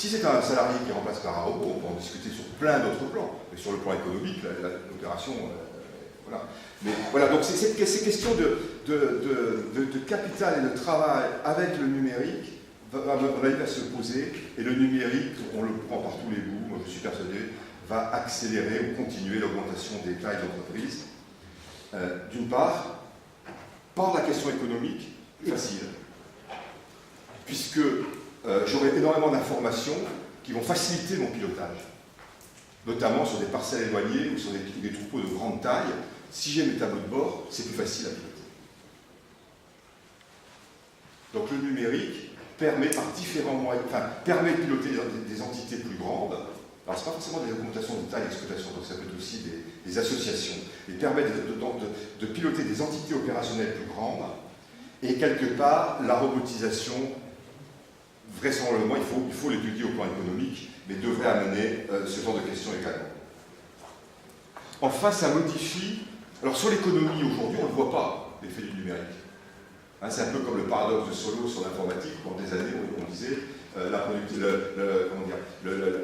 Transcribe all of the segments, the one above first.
Si c'est un salarié qui remplace par un robot, on peut en discuter sur plein d'autres plans. Mais sur le plan économique, l'opération, voilà. Mais voilà, donc ces questions de capital et de travail avec le numérique va se poser, et le numérique, on le prend par tous les bouts, moi je suis persuadé, va accélérer ou continuer l'augmentation des tailles d'entreprise. D'une part, par la question économique, facile, puisque j'aurai énormément d'informations qui vont faciliter mon pilotage, notamment sur des parcelles éloignées ou sur des troupeaux de grande taille. Si j'ai mes tableaux de bord, c'est plus facile à piloter. Donc le numérique permet par différents moyens, permet de piloter des entités plus grandes. Alors, ce n'est pas forcément des augmentations de taille d'exploitation, donc ça peut être aussi des associations. Il permet de piloter des entités opérationnelles plus grandes, et quelque part, la robotisation, vraisemblablement, il faut l'étudier au plan économique, mais devrait amener ce genre de questions également. Enfin, ça modifie. Alors, sur l'économie, aujourd'hui, on ne voit pas l'effet du numérique. Hein, c'est un peu comme le paradoxe de Solow sur l'informatique. Pendant des années, on disait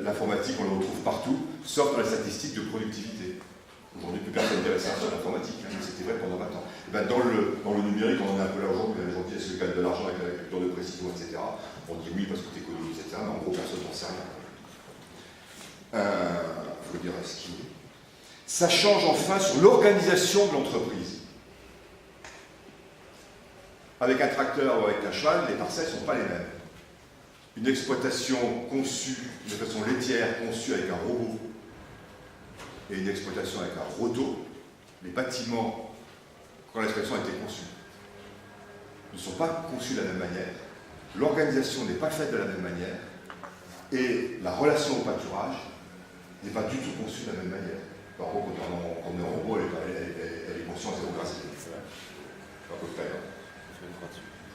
l'informatique, on le retrouve partout, sauf dans les statistiques de productivité. Aujourd'hui, plus personne ne ça sur l'informatique, hein, mais c'était vrai pendant 20 ans. Et ben, dans le numérique, on en est un peu là aujourd'hui. Aujourd'hui, est-ce que gagne de l'argent avec la culture de précision, etc. On dit oui parce que tu économises, etc. Mais en gros, personne n'en sait rien. Il faut dire ce qu'il est. Ça change enfin sur l'organisation de l'entreprise. Avec un tracteur ou avec un cheval, les parcelles ne sont pas les mêmes. Une exploitation conçue de façon laitière, conçue avec un robot, et une exploitation avec un roto, les bâtiments, quand l'exploitation a été conçue, ne sont pas conçus de la même manière, l'organisation n'est pas faite de la même manière, et la relation au pâturage n'est pas du tout conçue de la même manière. Par contre, quand on est en robot, elle est conçue en 0 grade. À peu près.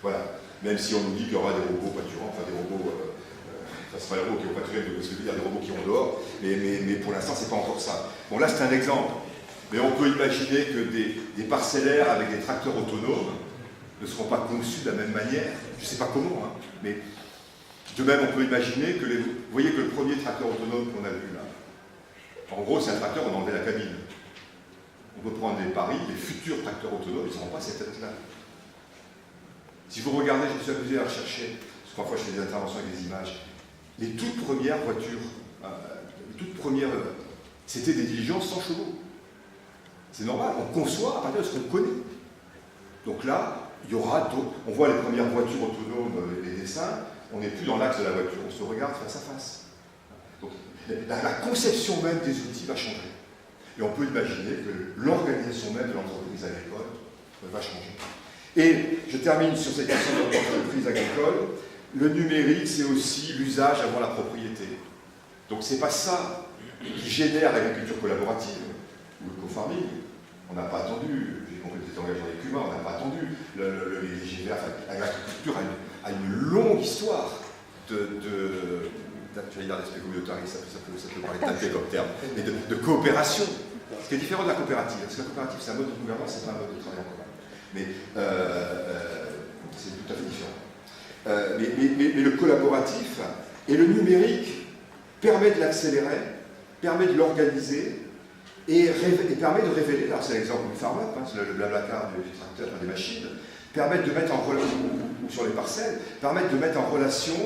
Voilà. Même si on nous dit qu'il y aura des robots pâturants, enfin des robots, ça sera les robots qui ont pâturé, mais il y a des robots qui ont dehors, mais pour l'instant, c'est pas encore ça. Bon, là, c'est un exemple. Mais on peut imaginer que des parcellaires avec des tracteurs autonomes ne seront pas conçus de la même manière. Je ne sais pas comment, hein, mais de même, on peut imaginer que vous voyez que le premier tracteur autonome qu'on a vu là, en gros, c'est un tracteur, on a enlevé la cabine. On peut prendre des paris, les futurs tracteurs autonomes, ils n'auront pas cette tête-là. Si vous regardez, je me suis amusé à rechercher, parce que parfois je fais des interventions avec des images, les toutes premières voitures, c'était des diligences sans chevaux. C'est normal, on conçoit à partir de ce qu'on connaît. Donc là, il y aura d'autres. On voit les premières voitures autonomes, les dessins, on n'est plus dans l'axe de la voiture, on se regarde face à face. Donc la conception même des outils va changer. Et on peut imaginer que l'organisation même de l'entreprise agricole va changer. Et je termine sur cette question de l'entreprise agricole. Le numérique, c'est aussi l'usage avant la propriété. Donc c'est pas ça qui génère l'agriculture collaborative ou le co-farming. On n'a pas attendu, j'ai compris que vous êtes engagé dans les CUMA, on n'a pas attendu. Les GVA, l'agriculture a une longue histoire j'allais dire d'aspect communautariste, ça peut parler de comme terme, mais de coopération. Ce qui est différent de la coopérative. Parce que la coopérative, c'est un mode de gouvernance, c'est pas un mode de travail en commun. Mais c'est tout à fait différent. Mais le collaboratif et le numérique permet de l'accélérer, permet de l'organiser et permet de révéler, alors c'est l'exemple du farm-up, hein, c'est le blablacar du tracteur, des machines, permettent de mettre en relation, ou sur les parcelles, permettent de mettre en relation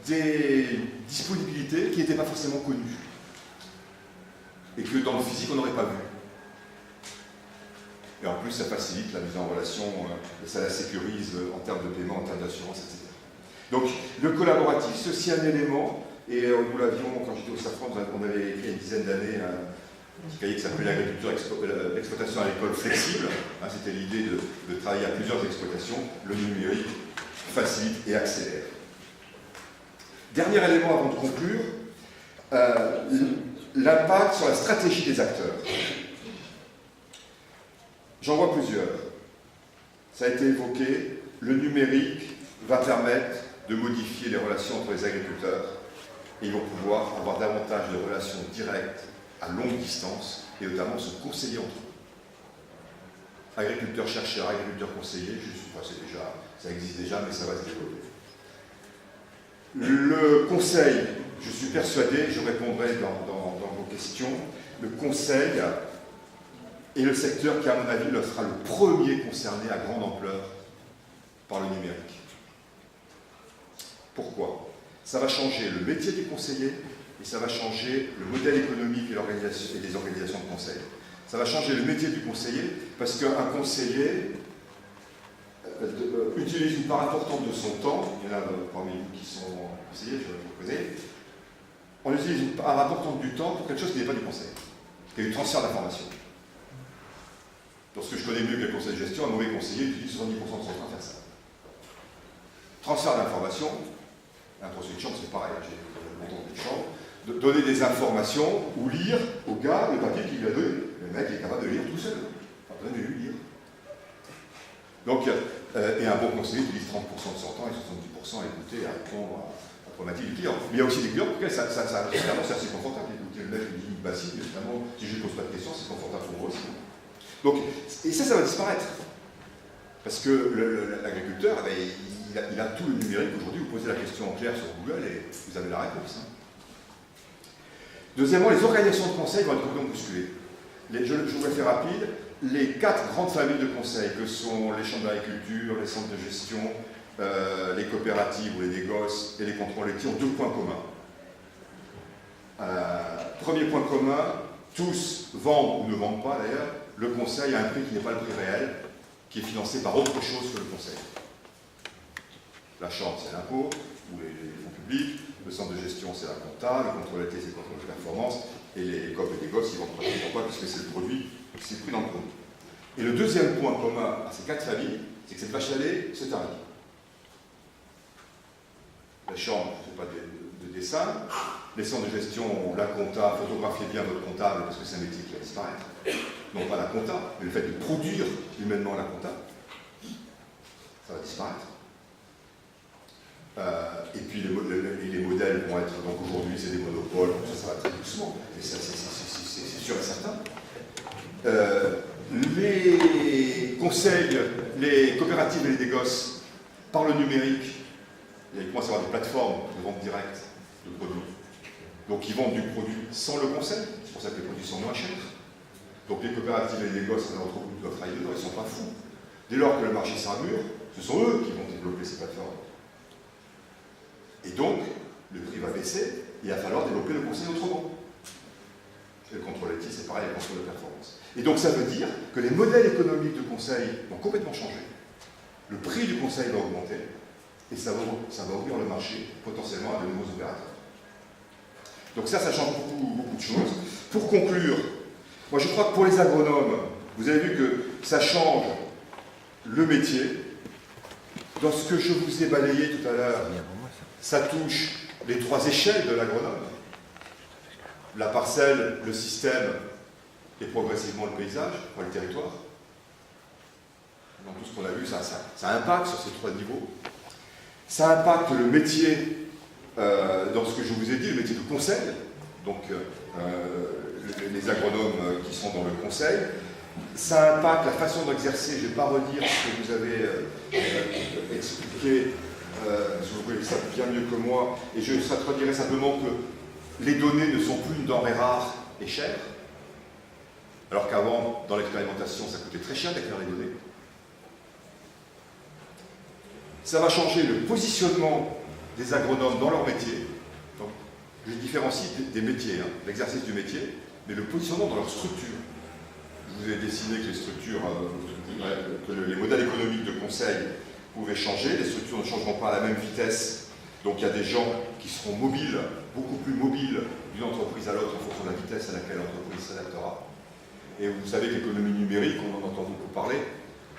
des disponibilités qui n'étaient pas forcément connues et que dans le physique on n'aurait pas vu. Et en plus ça facilite la mise en relation, ça la sécurise en termes de paiement, en termes d'assurance, etc. Donc le collaboratif, c'est aussi un élément, et nous l'avions, quand j'étais au Safran, on avait écrit il y a une dizaine d'années un petit cahier qui s'appelait l'exploitation agricole flexible. Hein, c'était l'idée de travailler à plusieurs exploitations. Le numérique facilite et accélère. Dernier élément avant de conclure, l'impact sur la stratégie des acteurs. J'en vois plusieurs. Ça a été évoqué, le numérique va permettre de modifier les relations entre les agriculteurs et ils vont pouvoir avoir davantage de relations directes à longue distance et notamment se conseiller entre eux. Agriculteurs-chercheurs, agriculteurs-conseillers, ça existe déjà, mais ça va se développer. Le conseil je suis persuadé, je répondrai dans vos questions, le conseil est le secteur qui, à mon avis, sera le premier concerné à grande ampleur par le numérique. Pourquoi? Ça va changer le métier du conseiller et ça va changer le modèle économique et des organisations de conseil. Ça va changer le métier du conseiller parce qu'un conseiller utilise une part importante de son temps, il y en a parmi vous qui sont conseillers, je vais vous poser, on utilise une part importante du temps pour quelque chose qui n'est pas du conseil, qui est du transfert d'informations. Lorsque je connais mieux que le conseil de gestion, un mauvais conseiller utilise 70% de son temps à faire ça. Transfert d'informations, l'introduction de chambre, c'est pareil, j'ai longtemps de chambre, de donner des informations ou lire au gars le papier qu'il lui a donné. Le mec est capable de lire tout seul. Pas besoin de lui lire. Donc, et un bon conseiller utilise 30% de son temps et 70% à écouter et à répondre à la problématique du client. Mais il y a aussi des clients pour lesquels c'est assez confortable d'écouter le mec qui dit bah si, mais finalement, si je ne pose pas de questions, c'est confortable pour moi aussi. Donc, et ça va disparaître. Parce que l'agriculteur, il a tout le numérique aujourd'hui. Vous posez la question en clair sur Google et vous avez la réponse. Hein. Deuxièmement, les organisations de conseil vont être complètement bousculées. Je vous le fais rapide. Les 4 grandes familles de conseils, que sont les chambres d'agriculture, les centres de gestion, les coopératives ou les négoces et les contrôles laitiers, ont 2 points communs. Premier point commun, tous vendent ou ne vendent pas d'ailleurs le conseil à un prix qui n'est pas le prix réel, qui est financé par autre chose que le conseil. La chambre, c'est l'impôt, ou les fonds publics, le centre de gestion, c'est la compta, le contrôle laitier, c'est le contrôle de performance, et les COP et les gosses, ils vont prendre pourquoi, puisque c'est le produit, c'est le prix dans le produit. Et le deuxième point commun à ces 4 familles, c'est que cette vache à lait se tarit. La chambre, je ne fais pas de dessin, les centres de gestion, la compta, photographiez bien votre comptable, parce que c'est un métier qui va disparaître. Non pas la compta, mais le fait de produire humainement la compta, ça va disparaître. Et puis les modèles vont être, donc aujourd'hui c'est des monopoles, donc ça va très doucement, mais c'est sûr et certain. Les conseils, les coopératives et les négoces, par le numérique, il commence à y avoir des plateformes de vente directe de produits. Donc ils vendent du produit sans le conseil, c'est pour ça que les produits sont moins chers. Donc les coopératives et les négoces, les entreprises doivent travailler dedans, ils ne sont pas fous. Dès lors que le marché sera mûr, ce sont eux qui vont développer ces plateformes. Et donc, le prix va baisser, il va falloir développer le conseil autrement. Et le contrôle laitier, c'est pareil, le contrôle de performance. Et donc ça veut dire que les modèles économiques de conseil vont complètement changer. Le prix du conseil va augmenter, et ça va ouvrir le marché potentiellement à de nouveaux opérateurs. Donc ça change beaucoup de choses. Pour conclure, moi je crois que pour les agronomes, vous avez vu que ça change le métier. Dans ce que je vous ai balayé tout à l'heure, ça touche les 3 échelles de l'agronome. La parcelle, le système et progressivement le paysage, le territoire. Dans tout ce qu'on a vu, ça impacte sur ces 3 niveaux. Ça impacte le métier, dans ce que je vous ai dit, le métier de conseil, donc les agronomes qui sont dans le conseil. Ça impacte la façon d'exercer, je ne vais pas redire ce que vous avez expliqué, vous connaissez ça bien mieux que moi, et je traduirai simplement que les données ne sont plus une denrée rare et chère, alors qu'avant, dans l'expérimentation, ça coûtait très cher d'acquérir les données. Ça va changer le positionnement des agronomes dans leur métier. Donc, je différencie des métiers, l'exercice du métier, mais le positionnement dans leur structure. Je vous ai dessiné que les structures, que les modèles économiques de conseil pouvaient changer, les structures ne changeront pas à la même vitesse, donc il y a des gens qui seront mobiles, beaucoup plus mobiles d'une entreprise à l'autre en fonction de la vitesse à laquelle l'entreprise s'adaptera. Et vous savez que l'économie numérique, on en entend beaucoup parler,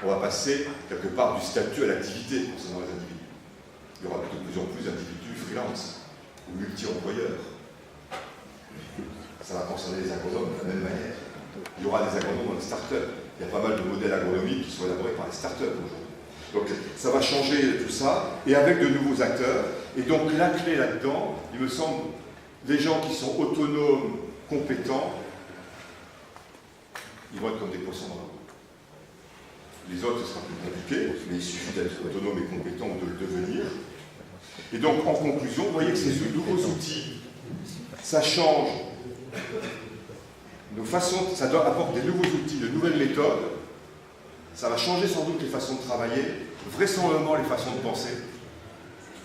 on va passer quelque part du statut à l'activité concernant les individus. Il y aura de plus en plus d'individus freelance ou multi-employeurs. Ça va concerner les agronomes de la même manière. Il y aura des agronomes dans les start-up. Il y a pas mal de modèles agronomiques qui sont élaborés par les start-up aujourd'hui. Donc ça va changer tout ça, et avec de nouveaux acteurs. Et donc la clé là-dedans, il me semble, des gens qui sont autonomes, compétents, ils vont être comme des poissons dans l'eau. Les autres, ce sera plus compliqué, mais il suffit d'être autonome et compétent ou de le devenir. Et donc, en conclusion, vous voyez que ces nouveaux outils ça change nos façons, ça apporte des nouveaux outils, de nouvelles méthodes, ça va changer sans doute les façons de travailler, vraisemblablement les façons de penser,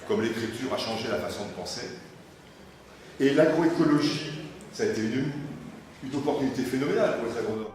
comme l'écriture a changé la façon de penser. Et l'agroécologie, ça a été une opportunité phénoménale pour les agronomes.